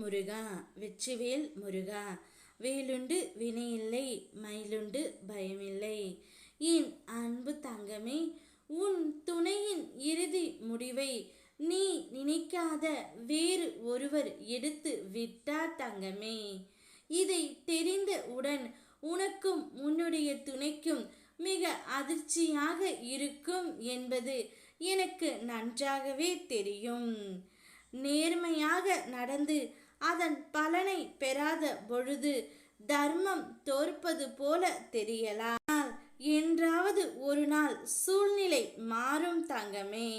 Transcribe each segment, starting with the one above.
முருகா, வெற்றிவேல் முருகா. வேலுண்டு வினையில்லை, மயிலுண்டு பயமில்லை. என் அன்பு தங்கமே, உன் துணையின் இறுதி முடிவை நீ நினைக்காத வேறு ஒருவர் எடுத்து விட்டார் தங்கமே. இதை தெரிந்தவுடன் உனக்கும் உன்னுடைய துணைக்கும் மிக அதிர்ச்சியாக இருக்கும் என்பது எனக்கு நன்றாகவே தெரியும். நேர்மையாக நடந்து அதன் பலனை பெறாத பொழுது தர்மம் தோற்பது போல தெரியலாம். என்றாவது ஒரு நாள் சூழ்நிலை மாறும் தங்கமே.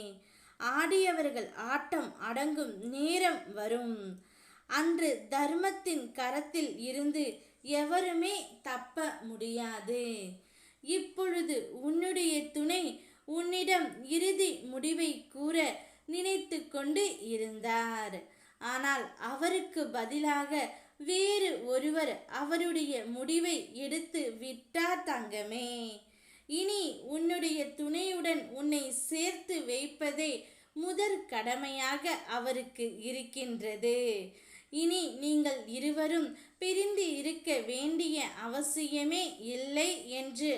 ஆடியவர்கள் ஆட்டம் அடங்கும் நேரம் வரும். அன்று தர்மத்தின் கரத்தில் இருந்து எவருமே தப்ப முடியாது. இப்பொழுது உன்னுடைய துணை உன்னிடம் இறுதி முடிவை கூற நினைத்து கொண்டு இருந்தார். ஆனால் அவருக்கு பதிலாக வேறு ஒருவர் அவருடைய முடிவை எடுத்து விட்டார் தங்கமே. இனி உன்னுடைய துணையுடன் உன்னை சேர்த்து வைப்பதே முதற் கடமையாக அவருக்கு இருக்கின்றது. இனி நீங்கள் இருவரும் பிரிந்து இருக்க வேண்டிய அவசியமே இல்லை என்று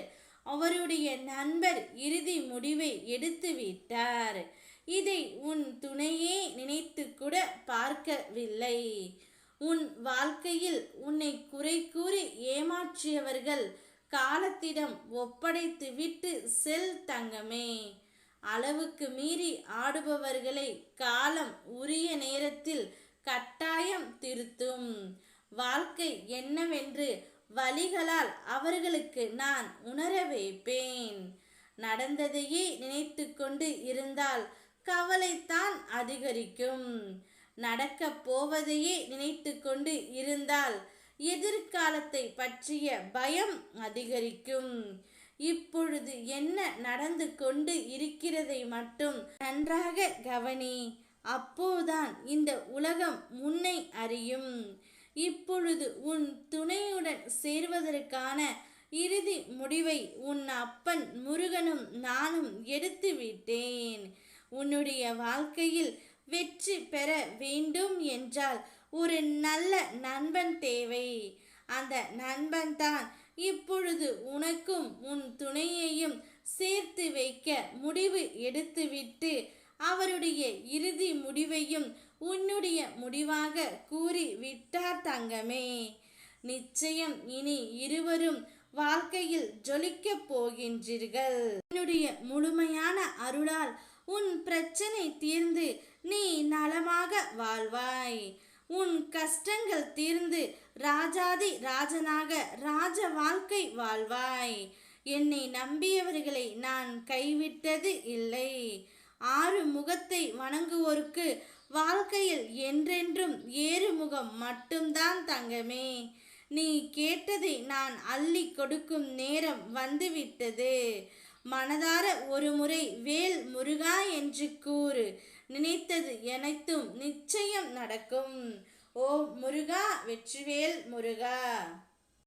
அவருடைய நண்பர் இறுதி முடிவை எடுத்து விட்டார். இதை உன் துணையே நினைத்து கூட பார்க்கவில்லை. உன் வாழ்க்கையில் உன்னை குறை கூறி ஏமாற்றியவர்கள் காலத்திடம் ஒப்படைத்து விட்டு செல் தங்கமே. அளவுக்கு மீறி ஆடுபவர்களை காலம் உரிய நேரத்தில் கட்டாயம் திருத்தும். வாழ்க்கை என்னவென்று வழிகளால் அவர்களுக்கு நான் உணர வைப்பேன். நடந்ததையே நினைத்து கொண்டு இருந்தால் கவலைத்தான் அதிகரிக்கும். நடக்க போவதையே நினைத்து கொண்டு இருந்தால் எதிர்காலத்தை பற்றிய பயம் அதிகரிக்கும். இப்பொழுது என்ன நடந்து கொண்டு இருக்கிறதை மட்டும் நன்றாக கவனி. அப்போதான் இந்த உலகம் உன்னை அறியும். இப்பொழுது உன் துணையுடன் சேர்வதற்கான இறுதி முடிவை உன் அப்பன் முருகனும் நானும் எடுத்து விட்டேன். உன்னுடைய வாழ்க்கையில் வெற்றி பெற வேண்டும் என்றால் ஒரு நல்ல நண்பன் தேவை. அந்த நண்பன் தான் இப்பொழுது உனக்கும் உன் துணையையும் சேர்த்து வைக்க முடிவு எடுத்துவிட்டு அவருடைய இறுதி முடிவையும் உன்னுடைய முடிவாக கூறி விட்டார் தங்கமே. நிச்சயம் இனி இருவரும் வாழ்க்கையில் ஜொலிக்கப் போகின்றீர்கள். உன்னுடைய முழுமையான அருளால் உன் பிரச்சனை தீர்ந்து நீ நலமாக வாழ்வாய். உன் கஷ்டங்கள் தீர்ந்து ராஜாதி ராஜனாக ராஜ வாழ்க்கை வாழ்வாய். என்னை நம்பியவர்களை நான் கைவிட்டது இல்லை. 6 முகத்தை வணங்குவோருக்கு வாழ்க்கையில் என்றென்றும் ஏறுமுகம் மட்டும்தான் தங்கமே. நீ கேட்டதை நான் அள்ளி கொடுக்கும் நேரம் வந்துவிட்டது. மனதார ஒரு முறை வேல் முருகா என்று கூறு. நினைத்தது அனைத்தும் நிச்சயம் நடக்கும். ஓ முருகா, வெற்றிவேல் முருகா.